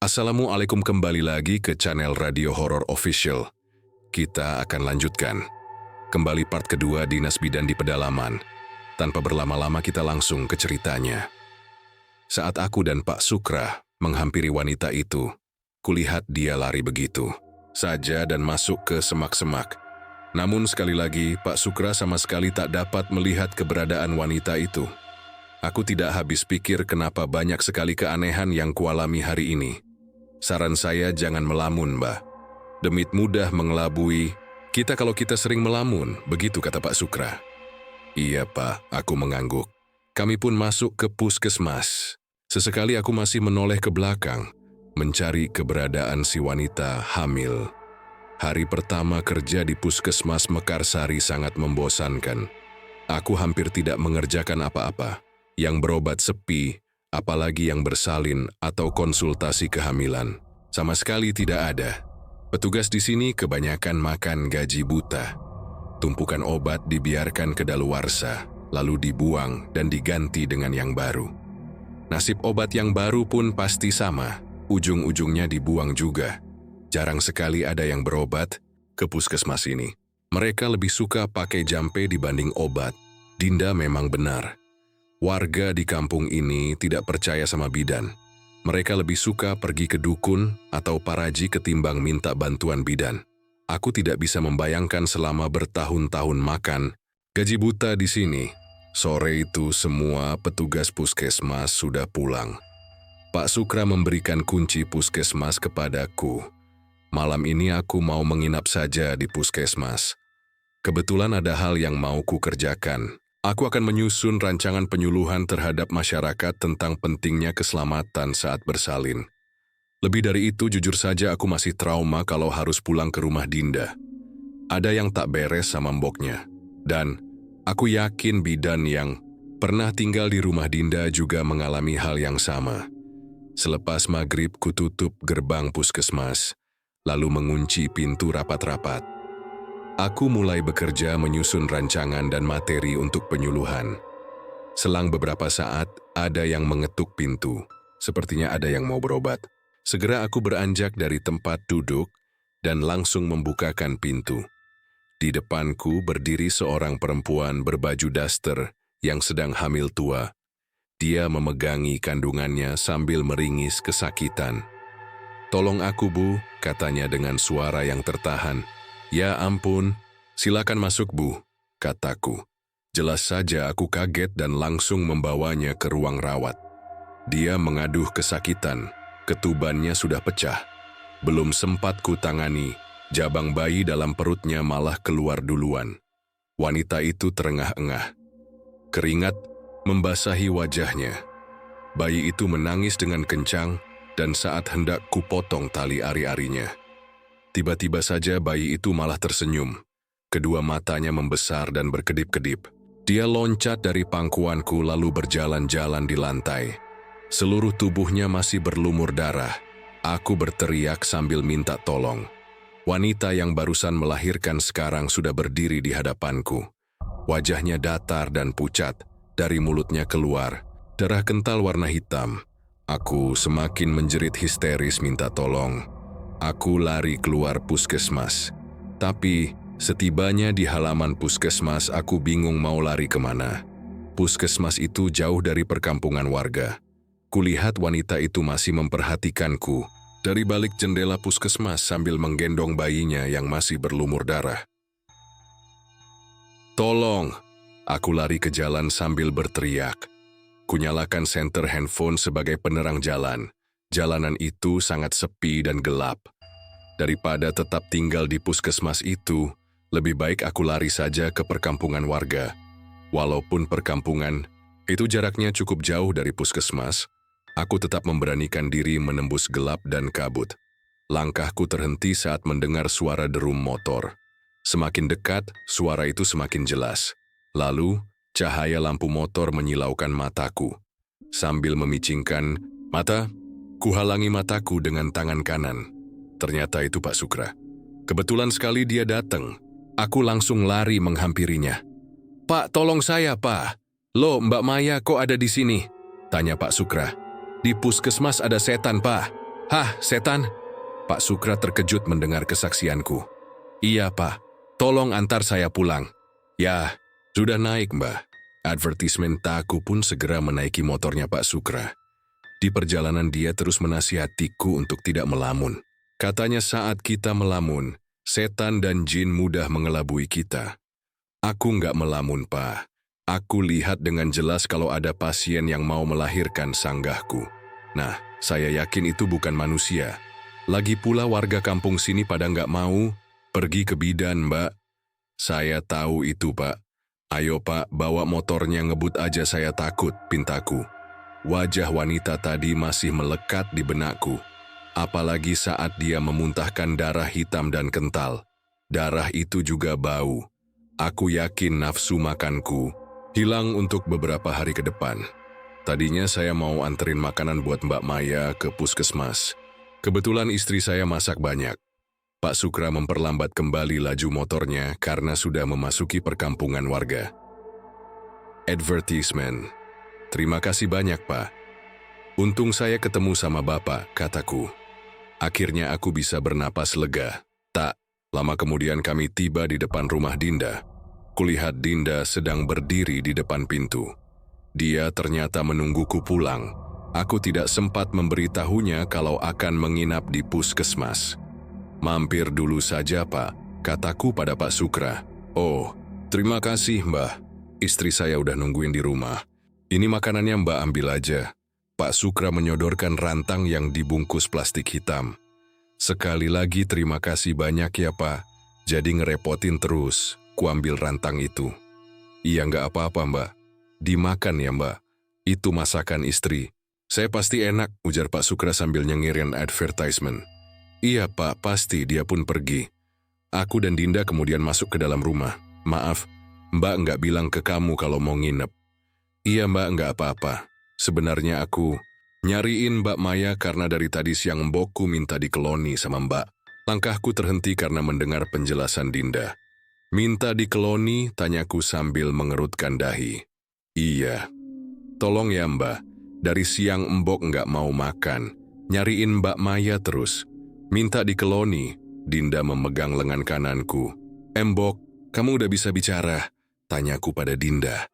Assalamualaikum, kembali lagi ke channel Radio Horor Official. Kita akan lanjutkan. Kembali part kedua Dinas Bidan di Pedalaman. Tanpa berlama-lama kita langsung ke ceritanya. Saat aku dan Pak Sukra menghampiri wanita itu, kulihat dia lari begitu saja dan masuk ke semak-semak. Namun sekali lagi Pak Sukra sama sekali tak dapat melihat keberadaan wanita itu. Aku tidak habis pikir kenapa banyak sekali keanehan yang kualami hari ini. Saran saya jangan melamun, Mbah. Demit mudah mengelabui kita kalau kita sering melamun, begitu kata Pak Sukra. Iya, Pak, aku mengangguk. Kami pun masuk ke puskesmas. Sesekali aku masih menoleh ke belakang, mencari keberadaan si wanita hamil. Hari pertama kerja di puskesmas Mekarsari sangat membosankan. Aku hampir tidak mengerjakan apa-apa. Yang berobat sepi, apalagi yang bersalin atau konsultasi kehamilan. Sama sekali tidak ada. Petugas di sini kebanyakan makan gaji buta. Tumpukan obat dibiarkan kedaluarsa, lalu dibuang dan diganti dengan yang baru. Nasib obat yang baru pun pasti sama, ujung-ujungnya dibuang juga. Jarang sekali ada yang berobat ke puskesmas ini. Mereka lebih suka pakai jampe dibanding obat. Dinda memang benar. Warga di kampung ini tidak percaya sama bidan. Mereka lebih suka pergi ke dukun atau paraji ketimbang minta bantuan bidan. Aku tidak bisa membayangkan selama bertahun-tahun makan gaji buta di sini. Sore itu semua petugas puskesmas sudah pulang. Pak Sukra memberikan kunci puskesmas kepadaku. Malam ini aku mau menginap saja di puskesmas. Kebetulan ada hal yang mau ku kerjakan. Aku akan menyusun rancangan penyuluhan terhadap masyarakat tentang pentingnya keselamatan saat bersalin. Lebih dari itu, jujur saja aku masih trauma kalau harus pulang ke rumah Dinda. Ada yang tak beres sama mboknya. Dan aku yakin bidan yang pernah tinggal di rumah Dinda juga mengalami hal yang sama. Selepas maghrib, kututup gerbang puskesmas, lalu mengunci pintu rapat-rapat. Aku mulai bekerja menyusun rancangan dan materi untuk penyuluhan. Selang beberapa saat, ada yang mengetuk pintu. Sepertinya ada yang mau berobat. Segera aku beranjak dari tempat duduk dan langsung membukakan pintu. Di depanku berdiri seorang perempuan berbaju daster yang sedang hamil tua. Dia memegangi kandungannya sambil meringis kesakitan. "Tolong aku, Bu," katanya dengan suara yang tertahan. "Ya ampun, silakan masuk, Bu," kataku. Jelas saja aku kaget dan langsung membawanya ke ruang rawat. Dia mengaduh kesakitan, ketubannya sudah pecah. Belum sempat kutangani, jabang bayi dalam perutnya malah keluar duluan. Wanita itu terengah-engah. Keringat membasahi wajahnya. Bayi itu menangis dengan kencang dan saat hendak kupotong tali ari-arinya. Tiba-tiba saja bayi itu malah tersenyum. Kedua matanya membesar dan berkedip-kedip. Dia loncat dari pangkuanku lalu berjalan-jalan di lantai. Seluruh tubuhnya masih berlumur darah. Aku berteriak sambil minta tolong. Wanita yang barusan melahirkan sekarang sudah berdiri di hadapanku. Wajahnya datar dan pucat. Dari mulutnya keluar darah kental warna hitam. Aku semakin menjerit histeris minta tolong. Aku lari keluar puskesmas. Tapi setibanya di halaman puskesmas, aku bingung mau lari kemana. Puskesmas itu jauh dari perkampungan warga. Kulihat wanita itu masih memperhatikanku dari balik jendela puskesmas sambil menggendong bayinya yang masih berlumur darah. "Tolong!" Aku lari ke jalan sambil berteriak. Kunyalakan senter handphone sebagai penerang jalan. Jalanan itu sangat sepi dan gelap. Daripada tetap tinggal di puskesmas itu, lebih baik aku lari saja ke perkampungan warga. Walaupun perkampungan itu jaraknya cukup jauh dari puskesmas, aku tetap memberanikan diri menembus gelap dan kabut. Langkahku terhenti saat mendengar suara derum motor. Semakin dekat, suara itu semakin jelas. Lalu, cahaya lampu motor menyilaukan mataku. Sambil memicingkan mata, kuhalangi mataku dengan tangan kanan. Ternyata itu Pak Sukra. Kebetulan sekali dia datang. Aku langsung lari menghampirinya. "Pak, tolong saya, Pak." "Loh, Mbak Maya kok ada di sini?" tanya Pak Sukra. "Di puskesmas ada setan, Pak. Hah, setan? Pak Sukra terkejut mendengar kesaksianku. Iya, Pak. Tolong antar saya pulang. Ya, sudah naik, Mbah. Advertisement Taku pun segera menaiki motornya Pak Sukra. Di perjalanan dia terus menasihatiku untuk tidak melamun. Katanya saat kita melamun, setan dan jin mudah mengelabui kita. Aku nggak melamun, Pak. Aku lihat dengan jelas kalau ada pasien yang mau melahirkan sanggahku. Nah, saya yakin itu bukan manusia. Lagi pula warga kampung sini pada nggak mau pergi ke bidan, Mbak. Saya tahu itu, Pak. Ayo, Pak, bawa motornya ngebut aja, saya takut, pintaku. Wajah wanita tadi masih melekat di benakku. Apalagi saat dia memuntahkan darah hitam dan kental. Darah itu juga bau. Aku yakin nafsu makanku hilang untuk beberapa hari ke depan. Tadinya saya mau anterin makanan buat Mbak Maya ke puskesmas. Kebetulan istri saya masak banyak. Pak Sukra memperlambat kembali laju motornya karena sudah memasuki perkampungan warga. Advertisement. Terima kasih banyak, Pak. Untung saya ketemu sama Bapak, kataku. Akhirnya aku bisa bernapas lega. Tak lama kemudian kami tiba di depan rumah Dinda. Kulihat Dinda sedang berdiri di depan pintu. Dia ternyata menungguku pulang. Aku tidak sempat memberitahunya kalau akan menginap di puskesmas. Mampir dulu saja, Pak, kataku pada Pak Sukra. Oh, terima kasih, Mbah. Istri saya udah nungguin di rumah. Ini makanannya Mbak ambil aja. Pak Sukra menyodorkan rantang yang dibungkus plastik hitam. Sekali lagi terima kasih banyak ya, Pak. Jadi ngerepotin terus. Kuambil rantang itu. Iya, nggak apa-apa, Mbak. Dimakan ya, Mbak. Itu masakan istri. Saya pasti enak, ujar Pak Sukra sambil nyengirin advertisement. Iya, Pak, pasti. Dia pun pergi. Aku dan Dinda kemudian masuk ke dalam rumah. Maaf, Mbak nggak bilang ke kamu kalau mau nginep. Iya, Mbak, nggak apa-apa. Sebenarnya aku nyariin Mbak Maya karena dari tadi siang mbokku minta dikeloni sama Mbak. Langkahku terhenti karena mendengar penjelasan Dinda. Minta dikeloni, tanyaku sambil mengerutkan dahi. Iya. Tolong ya, Mbak. Dari siang mbok nggak mau makan. Nyariin Mbak Maya terus. Minta dikeloni. Dinda memegang lengan kananku. Mbok, kamu udah bisa bicara? Tanyaku pada Dinda.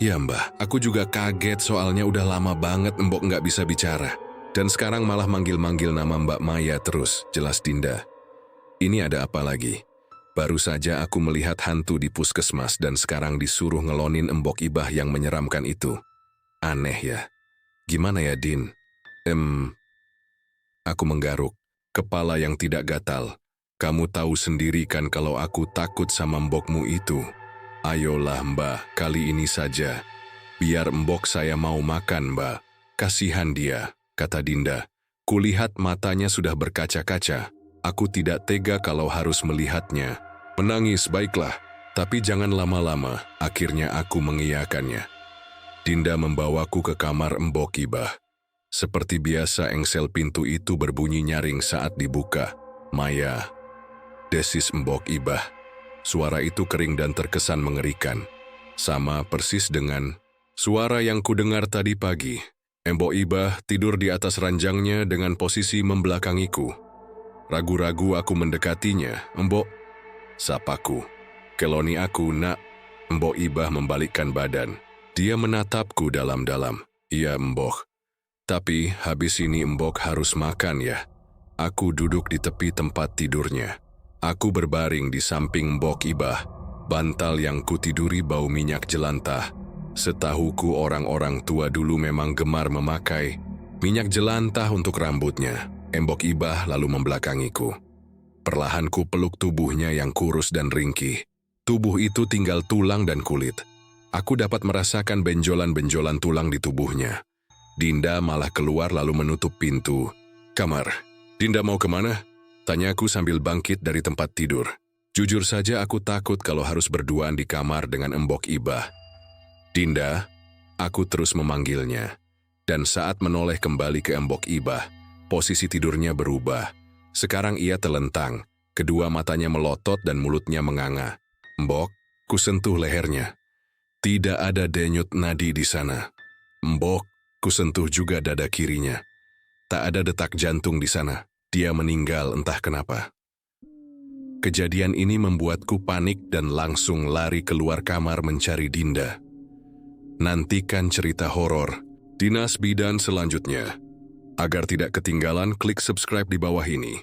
Ya, Mbah, aku juga kaget soalnya udah lama banget mbok nggak bisa bicara. Dan sekarang malah manggil-manggil nama Mbak Maya terus, jelas Dinda. Ini ada apa lagi? Baru saja aku melihat hantu di puskesmas dan sekarang disuruh ngelonin embok ibah yang menyeramkan itu. Aneh ya. Gimana ya, Din? Aku menggaruk. Kepala yang tidak gatal. Kamu tahu sendiri kan kalau aku takut sama mbokmu itu. Ayolah, Mbak, kali ini saja. Biar mbok saya mau makan, Mbak. Kasihan dia, kata Dinda. Kulihat matanya sudah berkaca-kaca. Aku tidak tega kalau harus melihatnya. Menangis, baiklah, tapi jangan lama-lama. Akhirnya aku mengiyakannya. Dinda membawaku ke kamar Mbok Ibah. Seperti biasa engsel pintu itu berbunyi nyaring saat dibuka. Maya, desis Mbok Ibah. Suara itu kering dan terkesan mengerikan. Sama persis dengan suara yang kudengar tadi pagi. Mbok Ibah tidur di atas ranjangnya dengan posisi membelakangiku. Ragu-ragu aku mendekatinya. Mbok, sapaku. Keloni aku, nak. Mbok Ibah membalikkan badan. Dia menatapku dalam-dalam. Iya, Mbok. Tapi habis ini Mbok harus makan ya. Aku duduk di tepi tempat tidurnya. Aku berbaring di samping Mbok Ibah. Bantal yang kutiduri bau minyak jelantah. Setahuku orang-orang tua dulu memang gemar memakai minyak jelantah untuk rambutnya. Mbok Ibah lalu membelakangiku. Perlahan ku peluk tubuhnya yang kurus dan ringkih. Tubuh itu tinggal tulang dan kulit. Aku dapat merasakan benjolan-benjolan tulang di tubuhnya. Dinda malah keluar lalu menutup pintu kamar. Dinda mau kemana? Tanyaku sambil bangkit dari tempat tidur. Jujur saja aku takut kalau harus berduaan di kamar dengan Mbok Ibah. Dinda, aku terus memanggilnya. Dan saat menoleh kembali ke Mbok Ibah, posisi tidurnya berubah. Sekarang ia telentang, kedua matanya melotot dan mulutnya menganga. Mbok, kusentuh lehernya. Tidak ada denyut nadi di sana. Mbok, kusentuh juga dada kirinya. Tak ada detak jantung di sana. Dia meninggal entah kenapa. Kejadian ini membuatku panik dan langsung lari keluar kamar mencari Dinda. Nantikan cerita horor Dinas Bidan selanjutnya. Agar tidak ketinggalan, klik subscribe di bawah ini.